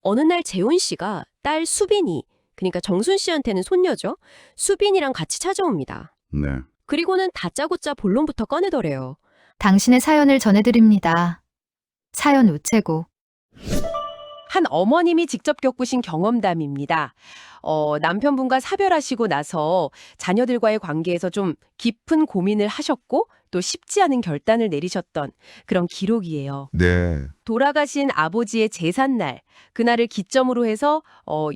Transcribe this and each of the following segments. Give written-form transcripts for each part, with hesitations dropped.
어느 날 재훈 씨가 딸 수빈이, 그러니까 정순 씨한테는 손녀죠. 수빈이랑 같이 찾아옵니다. 네. 그리고는 다짜고짜 본론부터 꺼내더래요. 당신의 사연을 전해드립니다. 사연 우체국. 한 어머님이 직접 겪으신 경험담입니다. 남편분과 사별하시고 나서 자녀들과의 관계에서 좀 깊은 고민을 하셨고 또 쉽지 않은 결단을 내리셨던 그런 기록이에요. 네. 돌아가신 아버지의 제삿날, 그날을 기점으로 해서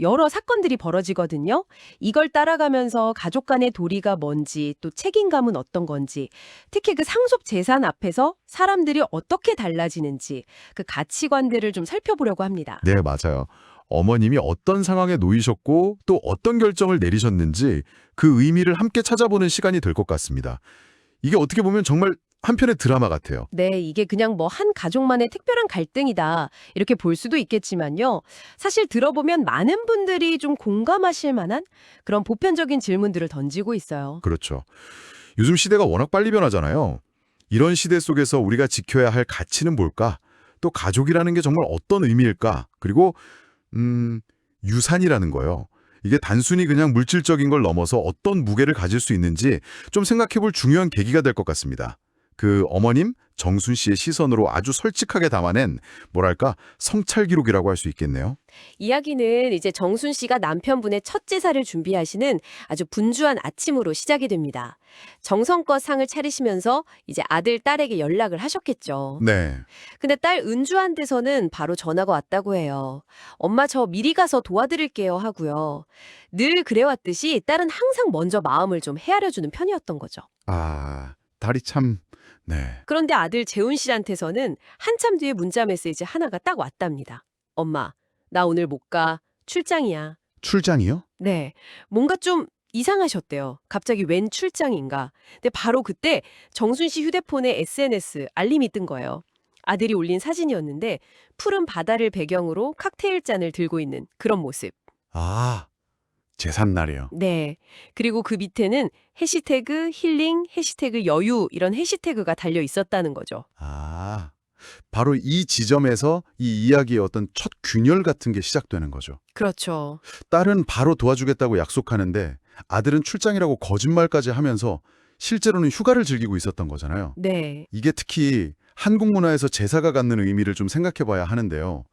여러 사건들이 벌어지거든요. 이걸 따라가면서 가족 간의 도리가 뭔지 또 책임감은 어떤 건지, 특히 그 상속 재산 앞에서 사람들이 어떻게 달라지는지 그 가치관들을 좀 살펴보려고 합니다. 네, 맞아요. 어머님이 어떤 상황에 놓이셨고 또 어떤 결정을 내리셨는지 그 의미를 함께 찾아보는 시간이 될 것 같습니다. 이게 어떻게 보면 정말 한편의 드라마 같아요. 네, 이게 그냥 뭐 한 가족만의 특별한 갈등이다 이렇게 볼 수도 있겠지만요. 사실 들어보면 많은 분들이 좀 공감하실 만한 그런 보편적인 질문들을 던지고 있어요. 그렇죠. 요즘 시대가 워낙 빨리 변하잖아요. 이런 시대 속에서 우리가 지켜야 할 가치는 뭘까? 또 가족이라는 게 정말 어떤 의미일까? 그리고 유산이라는 거요. 이게 단순히 그냥 물질적인 걸 넘어서 어떤 무게를 가질 수 있는지 좀 생각해 볼 중요한 계기가 될 것 같습니다. 그 어머님 정순 씨의 시선으로 아주 솔직하게 담아낸 뭐랄까 성찰 기록이라고 할 수 있겠네요. 이야기는 이제 정순 씨가 남편분의 첫 제사를 준비하시는 아주 분주한 아침으로 시작이 됩니다. 정성껏 상을 차리시면서 이제 아들, 딸에게 연락을 하셨겠죠. 네. 근데 딸 은주한테서는 바로 전화가 왔다고 해요. 엄마 저 미리 가서 도와드릴게요 하고요. 늘 그래왔듯이 딸은 항상 먼저 마음을 좀 헤아려주는 편이었던 거죠. 아, 딸이 참... 네. 그런데 아들 재훈 씨한테서는 한참 뒤에 문자 메시지 하나가 딱 왔답니다. 엄마, 나 오늘 못 가. 출장이야. 출장이요? 네. 뭔가 좀 이상하셨대요. 갑자기 웬 출장인가. 근데 바로 그때 정순 씨 휴대폰에 SNS 알림이 뜬 거예요. 아들이 올린 사진이었는데 푸른 바다를 배경으로 칵테일 잔을 들고 있는 그런 모습. 아, 제삿날이요. 네. 그리고 그 밑에는 해시태그 힐링, 해시태그 여유 이런 해시태그가 달려 있었다는 거죠. 아, 바로 이 지점에서 이 이야기의 어떤 첫 균열 같은 게 시작되는 거죠. 그렇죠. 딸은 바로 도와주겠다고 약속하는데 아들은 출장이라고 거짓말까지 하면서 실제로는 휴가를 즐기고 있었던 거잖아요. 네. 이게 특히 한국 문화에서 제사가 갖는 의미를 좀 생각해 봐야 하는데요.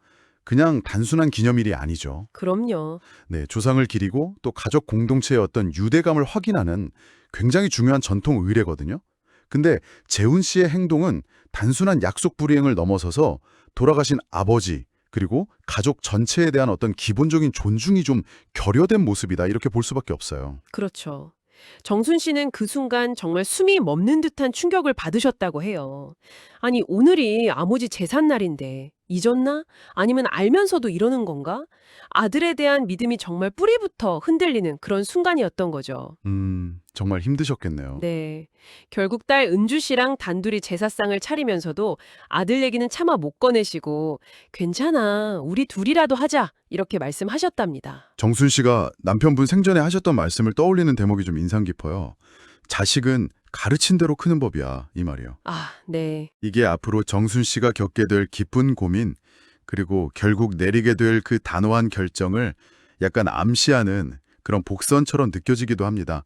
그냥 단순한 기념일이 아니죠. 그럼요. 네, 조상을 기리고 또 가족 공동체의 어떤 유대감을 확인하는 굉장히 중요한 전통 의례거든요. 근데 재훈 씨의 행동은 단순한 약속 불이행을 넘어서서 돌아가신 아버지 그리고 가족 전체에 대한 어떤 기본적인 존중이 좀 결여된 모습이다 이렇게 볼 수밖에 없어요. 그렇죠. 정순 씨는 그 순간 정말 숨이 멎는 듯한 충격을 받으셨다고 해요. 아니, 오늘이 아버지 제삿날인데 잊었나? 아니면 알면서도 이러는 건가? 아들에 대한 믿음이 정말 뿌리부터 흔들리는 그런 순간이었던 거죠. 정말 힘드셨겠네요. 네. 결국 딸 은주 씨랑 단둘이 제사상을 차리면서도 아들 얘기는 차마 못 꺼내시고 괜찮아, 우리 둘이라도 하자 이렇게 말씀하셨답니다. 정순 씨가 남편분 생전에 하셨던 말씀을 떠올리는 대목이 좀 인상 깊어요. 자식은 가르친 대로 크는 법이야, 이 말이요. 아, 네. 이게 앞으로 정순 씨가 겪게 될 깊은 고민, 그리고 결국 내리게 될 그 단호한 결정을 약간 암시하는 그런 복선처럼 느껴지기도 합니다.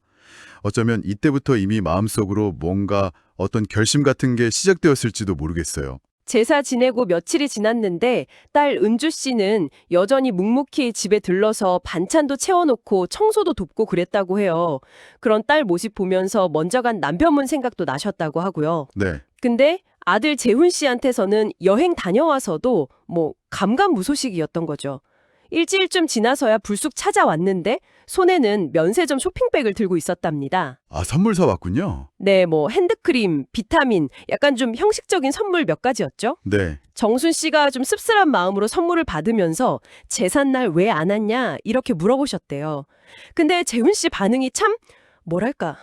어쩌면 이때부터 이미 마음속으로 뭔가 어떤 결심 같은 게 시작되었을지도 모르겠어요. 제사 지내고 며칠이 지났는데 딸 은주 씨는 여전히 묵묵히 집에 들러서 반찬도 채워놓고 청소도 돕고 그랬다고 해요. 그런 딸 모습 보면서 먼저 간 남편분 생각도 나셨다고 하고요. 네. 근데 아들 재훈 씨한테서는 여행 다녀와서도 감감무소식이었던 거죠. 일주일쯤 지나서야 불쑥 찾아왔는데 손에는 면세점 쇼핑백을 들고 있었답니다. 아, 선물 사왔군요. 네, 핸드크림, 비타민, 약간 좀 형식적인 선물 몇 가지였죠. 네. 정순 씨가 좀 씁쓸한 마음으로 선물을 받으면서 제삿날 왜 안 왔냐 이렇게 물어보셨대요. 근데 재훈 씨 반응이 참 뭐랄까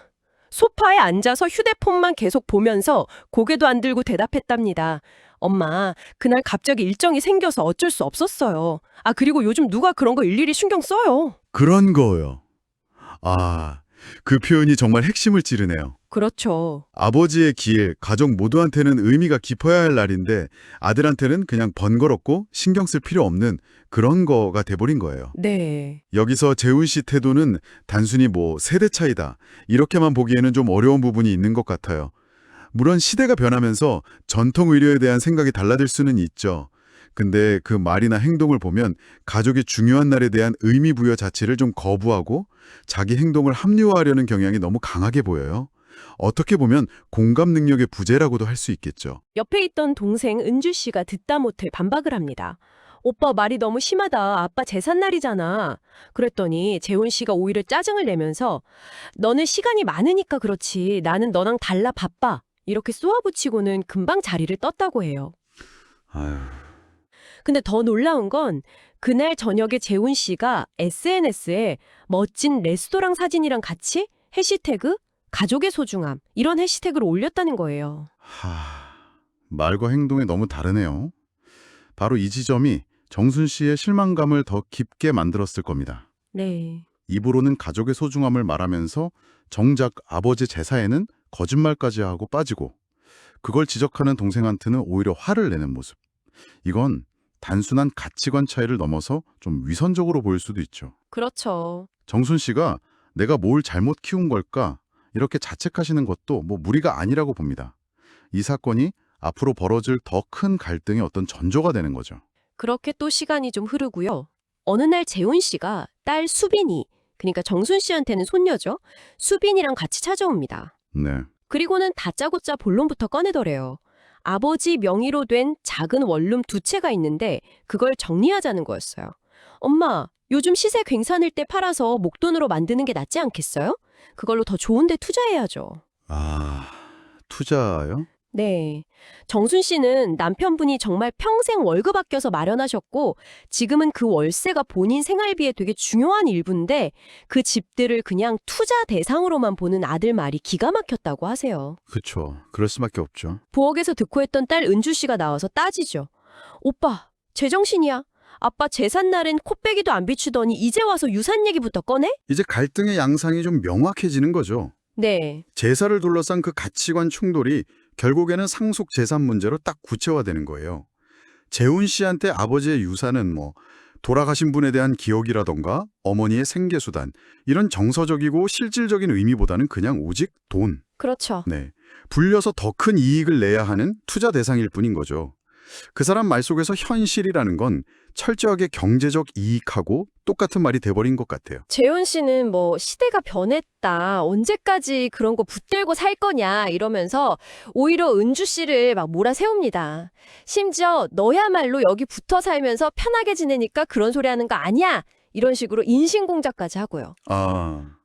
소파에 앉아서 휴대폰만 계속 보면서 고개도 안 들고 대답했답니다. 엄마, 그날 갑자기 일정이 생겨서 어쩔 수 없었어요. 아, 그리고 요즘 누가 그런 거 일일이 신경 써요. 그런 거요. 아, 그 표현이 정말 핵심을 찌르네요. 그렇죠. 아버지의 길, 가족 모두한테는 의미가 깊어야 할 날인데 아들한테는 그냥 번거롭고 신경 쓸 필요 없는 그런 거가 돼버린 거예요. 네. 여기서 재훈 씨 태도는 단순히 뭐 세대 차이다 이렇게만 보기에는 좀 어려운 부분이 있는 것 같아요. 물론 시대가 변하면서 전통 의료에 대한 생각이 달라질 수는 있죠. 근데 그 말이나 행동을 보면 가족의 중요한 날에 대한 의미 부여 자체를 좀 거부하고 자기 행동을 합리화하려는 경향이 너무 강하게 보여요. 어떻게 보면 공감 능력의 부재라고도 할 수 있겠죠. 옆에 있던 동생 은주 씨가 듣다 못해 반박을 합니다. 오빠 말이 너무 심하다. 아빠 제삿날이잖아. 그랬더니 재훈 씨가 오히려 짜증을 내면서 너는 시간이 많으니까 그렇지. 나는 너랑 달라 바빠. 이렇게 쏘아붙이고는 금방 자리를 떴다고 해요. 아유, 근데 더 놀라운 건 그날 저녁에 재훈 씨가 SNS에 멋진 레스토랑 사진이랑 같이 해시태그 가족의 소중함 이런 해시태그를 올렸다는 거예요. 말과 행동이 너무 다르네요. 바로 이 지점이 정순 씨의 실망감을 더 깊게 만들었을 겁니다. 네. 입으로는 가족의 소중함을 말하면서 정작 아버지 제사에는 거짓말까지 하고 빠지고 그걸 지적하는 동생한테는 오히려 화를 내는 모습. 이건 단순한 가치관 차이를 넘어서 좀 위선적으로 보일 수도 있죠. 그렇죠. 정순 씨가 내가 뭘 잘못 키운 걸까? 이렇게 자책하시는 것도 뭐 무리가 아니라고 봅니다. 이 사건이 앞으로 벌어질 더 큰 갈등의 어떤 전조가 되는 거죠. 그렇게 또 시간이 좀 흐르고요. 어느 날 재훈 씨가 딸 수빈이, 그러니까 정순 씨한테는 손녀죠. 수빈이랑 같이 찾아옵니다. 네. 그리고는 다짜고짜 본론부터 꺼내더래요. 아버지 명의로 된 작은 원룸 2채가 있는데 그걸 정리하자는 거였어요. 엄마, 요즘 시세 괜찮을 때 팔아서 목돈으로 만드는 게 낫지 않겠어요? 그걸로 더 좋은 데 투자해야죠. 아, 투자요? 네. 정순 씨는 남편분이 정말 평생 월급 아껴서 마련하셨고 지금은 그 월세가 본인 생활비에 되게 중요한 일부인데 그 집들을 그냥 투자 대상으로만 보는 아들 말이 기가 막혔다고 하세요. 그렇죠. 그럴 수밖에 없죠. 부엌에서 듣고 했던 딸 은주 씨가 나와서 따지죠. 오빠, 제정신이야? 아빠 제삿날엔 코빼기도 안 비추더니 이제 와서 유산 얘기부터 꺼내? 이제 갈등의 양상이 좀 명확해지는 거죠. 네. 제사를 둘러싼 그 가치관 충돌이 결국에는 상속 재산 문제로 딱 구체화되는 거예요. 재훈 씨한테 아버지의 유산은 뭐 돌아가신 분에 대한 기억이라던가 어머니의 생계수단 이런 정서적이고 실질적인 의미보다는 그냥 오직 돈. 그렇죠. 네. 불려서 더 큰 이익을 내야 하는 투자 대상일 뿐인 거죠. 그 사람 말 속에서 현실이라는 건 철저하게 경제적 이익하고 똑같은 말이 돼버린 것 같아요. 재훈 씨는 뭐 시대가 변했다. 언제까지 그런 거 붙들고 살 거냐 이러면서 오히려 은주 씨를 막 몰아세웁니다. 심지어 너야말로 여기 붙어 살면서 편하게 지내니까 그런 소리 하는 거 아니야. 이런 식으로 인신공작까지 하고요.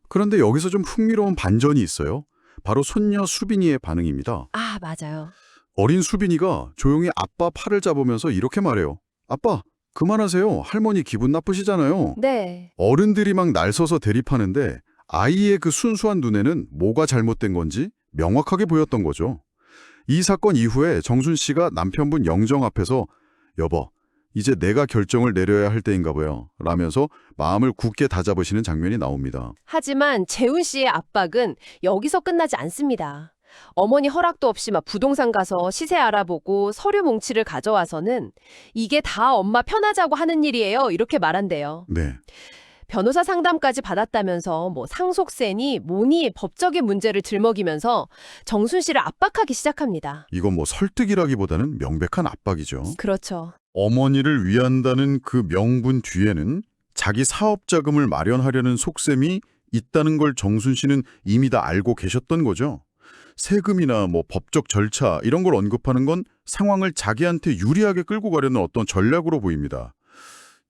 그런데 여기서 좀 흥미로운 반전이 있어요. 바로 손녀 수빈이의 반응입니다. 아, 맞아요. 어린 수빈이가 조용히 아빠 팔을 잡으면서 이렇게 말해요. 아빠, 그만하세요. 할머니 기분 나쁘시잖아요. 네. 어른들이 막 날서서 대립하는데 아이의 그 순수한 눈에는 뭐가 잘못된 건지 명확하게 보였던 거죠. 이 사건 이후에 정순 씨가 남편분 영정 앞에서 여보, 이제 내가 결정을 내려야 할 때인가 봐요. 라면서 마음을 굳게 다잡으시는 장면이 나옵니다. 하지만 재훈 씨의 압박은 여기서 끝나지 않습니다. 어머니 허락도 없이 막 부동산 가서 시세 알아보고 서류 뭉치를 가져와서는 이게 다 엄마 편하자고 하는 일이에요. 이렇게 말한대요. 네. 변호사 상담까지 받았다면서 뭐 상속세니 뭐니 법적인 문제를 들먹이면서 정순 씨를 압박하기 시작합니다. 이건 뭐 설득이라기보다는 명백한 압박이죠. 그렇죠. 어머니를 위한다는 그 명분 뒤에는 자기 사업 자금을 마련하려는 속셈이 있다는 걸 정순 씨는 이미 다 알고 계셨던 거죠. 세금이나 뭐 법적 절차 이런 걸 언급하는 건 상황을 자기한테 유리하게 끌고 가려는 어떤 전략으로 보입니다.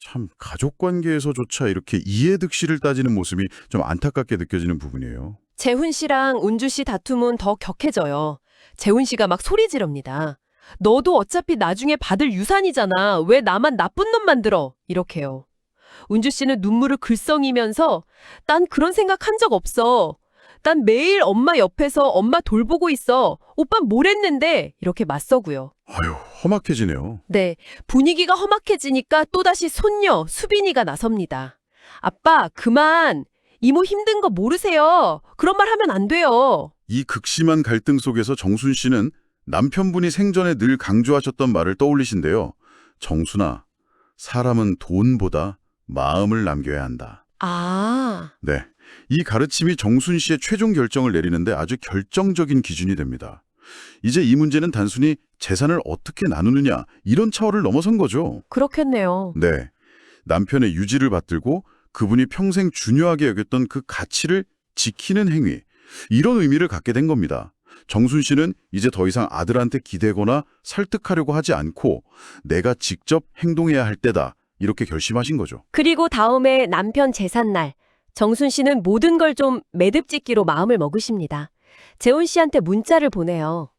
참 가족관계에서조차 이렇게 이해득실을 따지는 모습이 좀 안타깝게 느껴지는 부분이에요. 재훈 씨랑 은주 씨 다툼은 더 격해져요. 재훈 씨가 막 소리 지릅니다. 너도 어차피 나중에 받을 유산이잖아. 왜 나만 나쁜 놈 만들어? 이렇게요. 은주 씨는 눈물을 글썽이면서 난 그런 생각 한 적 없어. 난 매일 엄마 옆에서 엄마 돌보고 있어. 오빤 뭘 했는데? 이렇게 맞서고요. 아유, 험악해지네요. 네, 분위기가 험악해지니까 또다시 손녀 수빈이가 나섭니다. 아빠, 그만. 이모 힘든 거 모르세요. 그런 말 하면 안 돼요. 이 극심한 갈등 속에서 정순 씨는 남편분이 생전에 늘 강조하셨던 말을 떠올리신데요. 정순아, 사람은 돈보다 마음을 남겨야 한다. 아, 네, 이 가르침이 정순 씨의 최종 결정을 내리는데 아주 결정적인 기준이 됩니다. 이제 이 문제는 단순히 재산을 어떻게 나누느냐 이런 차원을 넘어선 거죠. 그렇겠네요. 네, 남편의 유지를 받들고 그분이 평생 중요하게 여겼던 그 가치를 지키는 행위, 이런 의미를 갖게 된 겁니다. 정순 씨는 이제 더 이상 아들한테 기대거나 설득하려고 하지 않고 내가 직접 행동해야 할 때다, 이렇게 결심하신 거죠. 그리고 다음에 남편 제삿날, 정순 씨는 모든 걸 좀 매듭짓기로 마음을 먹으십니다. 재훈 씨한테 문자를 보내요.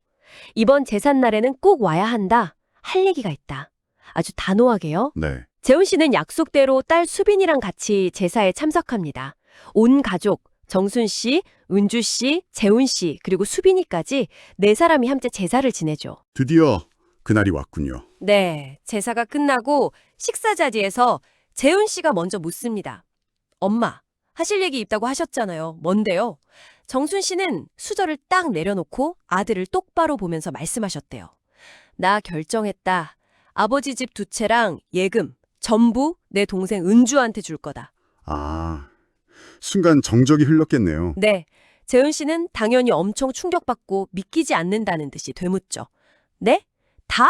이번 제삿날에는 꼭 와야 한다. 할 얘기가 있다. 아주 단호하게요. 네, 재훈 씨는 약속대로 딸 수빈이랑 같이 제사에 참석합니다. 온 가족, 정순 씨, 은주 씨, 재훈 씨, 그리고 수빈이까지 4사람이 함께 제사를 지내죠. 드디어 그날이 왔군요. 네, 제사가 끝나고 식사 자리에서 재훈 씨가 먼저 묻습니다. 엄마, 하실 얘기 있다고 하셨잖아요. 뭔데요? 정순 씨는 수저를 딱 내려놓고 아들을 똑바로 보면서 말씀하셨대요. 나 결정했다. 아버지 집 2채랑 예금, 전부 내 동생 은주한테 줄 거다. 아, 순간 정적이 흘렀겠네요. 네, 재훈 씨는 당연히 엄청 충격받고 믿기지 않는다는 듯이 되묻죠. 네? 다?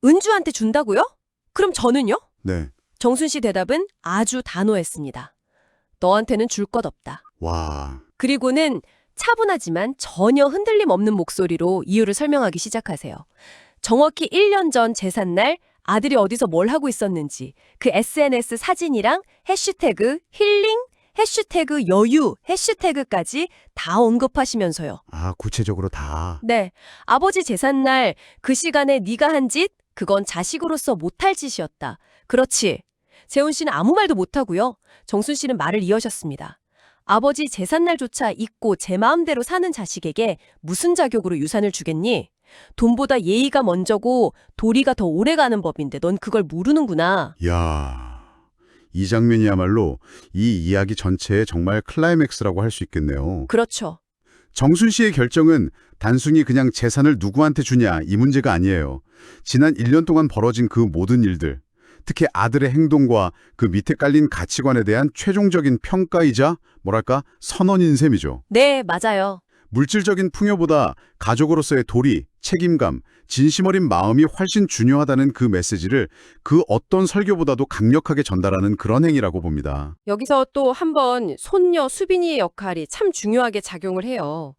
은주한테 준다고요? 그럼 저는요? 네, 정순 씨 대답은 아주 단호했습니다. 너한테는 줄 것 없다. 와, 그리고는 차분하지만 전혀 흔들림 없는 목소리로 이유를 설명하기 시작하세요. 정확히 1년 전 제삿날 아들이 어디서 뭘 하고 있었는지 그 SNS 사진이랑 해시태그 힐링, 해시태그 여유, 해시태그까지 다 언급하시면서요. 아, 구체적으로 다. 네, 아버지 제삿날 그 시간에 네가 한 짓, 그건 자식으로서 못할 짓이었다. 그렇지. 재훈 씨는 아무 말도 못하고요. 정순 씨는 말을 이어셨습니다. 아버지 제삿날조차 잊고 제 마음대로 사는 자식에게 무슨 자격으로 유산을 주겠니? 돈보다 예의가 먼저고 도리가 더 오래가는 법인데 넌 그걸 모르는구나. 이야, 이 장면이야말로 이 이야기 전체의 정말 클라이맥스라고 할 수 있겠네요. 그렇죠. 정순 씨의 결정은 단순히 그냥 재산을 누구한테 주냐 이 문제가 아니에요. 지난 1년 동안 벌어진 그 모든 일들, 특히 아들의 행동과 그 밑에 깔린 가치관에 대한 최종적인 평가이자 뭐랄까 선언인 셈이죠. 네, 맞아요. 물질적인 풍요보다 가족으로서의 도리, 책임감, 진심 어린 마음이 훨씬 중요하다는 그 메시지를 그 어떤 설교보다도 강력하게 전달하는 그런 행위라고 봅니다. 여기서 또 한 번 손녀 수빈이의 역할이 참 중요하게 작용을 해요.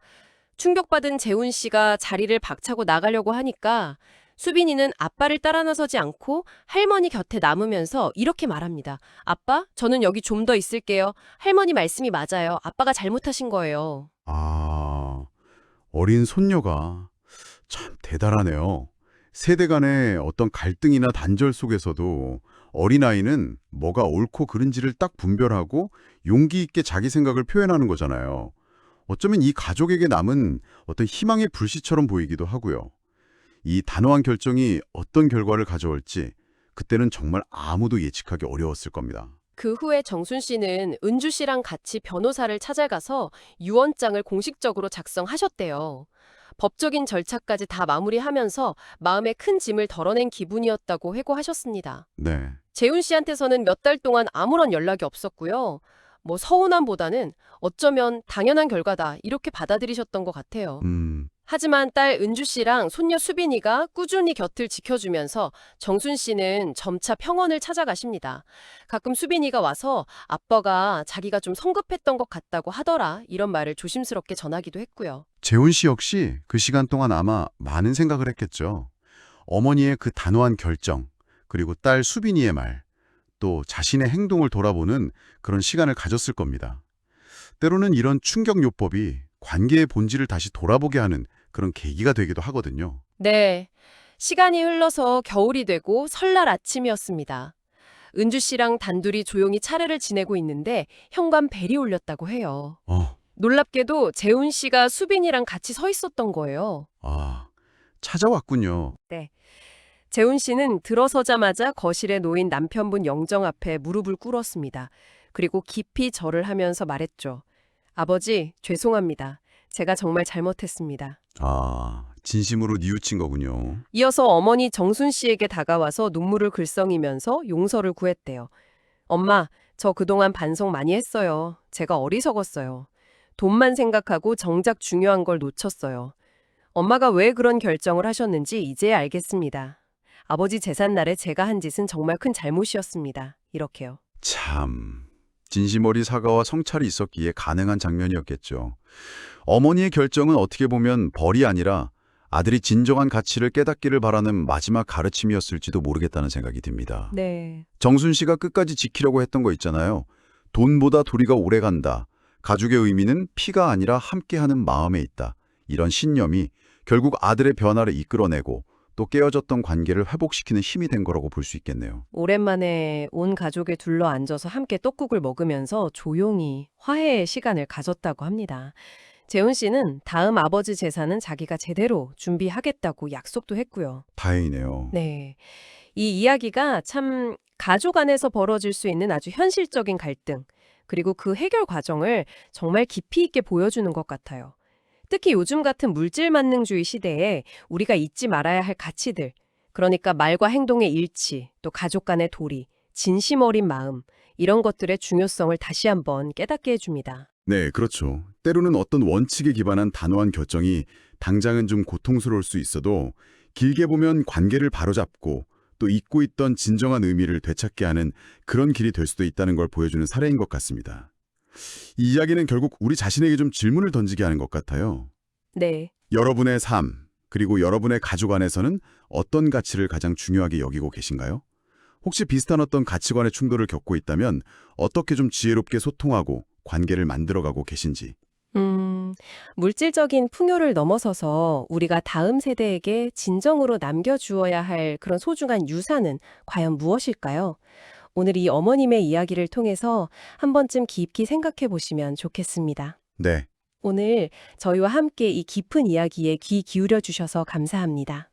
충격받은 재훈 씨가 자리를 박차고 나가려고 하니까 수빈이는 아빠를 따라 나서지 않고 할머니 곁에 남으면서 이렇게 말합니다. 아빠, 저는 여기 좀 더 있을게요. 할머니 말씀이 맞아요. 아빠가 잘못하신 거예요. 아, 어린 손녀가 참 대단하네요. 세대 간의 어떤 갈등이나 단절 속에서도 어린아이는 뭐가 옳고 그른지를 딱 분별하고 용기 있게 자기 생각을 표현하는 거잖아요. 어쩌면 이 가족에게 남은 어떤 희망의 불씨처럼 보이기도 하고요. 이 단호한 결정이 어떤 결과를 가져올지 그때는 정말 아무도 예측하기 어려웠을 겁니다. 그 후에 정순 씨는 은주 씨랑 같이 변호사를 찾아가서 유언장을 공식적으로 작성하셨대요. 법적인 절차까지 다 마무리하면서 마음에 큰 짐을 덜어낸 기분이었다고 회고하셨습니다. 네. 재훈 씨한테서는 몇 달 동안 아무런 연락이 없었고요. 뭐 서운함보다는 어쩌면 당연한 결과다 이렇게 받아들이셨던 것 같아요. 하지만 딸 은주 씨랑 손녀 수빈이가 꾸준히 곁을 지켜주면서 정순 씨는 점차 평온을 찾아가십니다. 가끔 수빈이가 와서 아빠가 자기가 좀 성급했던 것 같다고 하더라 이런 말을 조심스럽게 전하기도 했고요. 재훈 씨 역시 그 시간 동안 아마 많은 생각을 했겠죠. 어머니의 그 단호한 결정, 그리고 딸 수빈이의 말, 또 자신의 행동을 돌아보는 그런 시간을 가졌을 겁니다. 때로는 이런 충격요법이 관계의 본질을 다시 돌아보게 하는 그런 계기가 되기도 하거든요. 네, 시간이 흘러서 겨울이 되고 설날 아침이었습니다. 은주 씨랑 단둘이 조용히 차례를 지내고 있는데 현관 벨이 울렸다고 해요. 놀랍게도 재훈 씨가 수빈이랑 같이 서 있었던 거예요. 찾아왔군요. 재훈 씨는 들어서자마자 거실에 놓인 남편분 영정 앞에 무릎을 꿇었습니다. 그리고 깊이 절을 하면서 말했죠. 아버지, 죄송합니다. 제가 정말 잘못했습니다. 아, 진심으로 뉘우친 거군요. 이어서 어머니 정순 씨에게 다가와서 눈물을 글썽이면서 용서를 구했대요. 엄마, 저 그동안 반성 많이 했어요. 제가 어리석었어요. 돈만 생각하고 정작 중요한 걸 놓쳤어요. 엄마가 왜 그런 결정을 하셨는지 이제 알겠습니다. 아버지 제삿날에 제가 한 짓은 정말 큰 잘못이었습니다. 이렇게요. 참, 진심 어린 사과와 성찰이 있었기에 가능한 장면이었겠죠. 어머니의 결정은 어떻게 보면 벌이 아니라 아들이 진정한 가치를 깨닫기를 바라는 마지막 가르침이었을지도 모르겠다는 생각이 듭니다. 네. 정순 씨가 끝까지 지키려고 했던 거 있잖아요. 돈보다 도리가 오래 간다. 가족의 의미는 피가 아니라 함께하는 마음에 있다. 이런 신념이 결국 아들의 변화를 이끌어내고 또 깨어졌던 관계를 회복시키는 힘이 된 거라고 볼 수 있겠네요. 오랜만에 온 가족에 둘러 앉아서 함께 떡국을 먹으면서 조용히 화해의 시간을 가졌다고 합니다. 재훈 씨는 다음 아버지 제사는 자기가 제대로 준비하겠다고 약속도 했고요. 다행이네요. 네. 이 이야기가 참 가족 안에서 벌어질 수 있는 아주 현실적인 갈등, 그리고 그 해결 과정을 정말 깊이 있게 보여주는 것 같아요. 특히 요즘 같은 물질 만능주의 시대에 우리가 잊지 말아야 할 가치들, 그러니까 말과 행동의 일치, 또 가족 간의 도리, 진심 어린 마음, 이런 것들의 중요성을 다시 한번 깨닫게 해줍니다. 네, 그렇죠. 때로는 어떤 원칙에 기반한 단호한 결정이 당장은 좀 고통스러울 수 있어도 길게 보면 관계를 바로잡고 또 잊고 있던 진정한 의미를 되찾게 하는 그런 길이 될 수도 있다는 걸 보여주는 사례인 것 같습니다. 이 이야기는 결국 우리 자신에게 좀 질문을 던지게 하는 것 같아요. 네. 여러분의 삶, 그리고 여러분의 가족 안에서는 어떤 가치를 가장 중요하게 여기고 계신가요? 혹시 비슷한 어떤 가치관의 충돌을 겪고 있다면 어떻게 좀 지혜롭게 소통하고 관계를 만들어가고 계신지. 물질적인 풍요를 넘어서서 우리가 다음 세대에게 진정으로 남겨주어야 할 그런 소중한 유산은 과연 무엇일까요? 오늘 이 어머님의 이야기를 통해서 한 번쯤 깊이 생각해 보시면 좋겠습니다. 네. 오늘 저희와 함께 이 깊은 이야기에 귀 기울여 주셔서 감사합니다.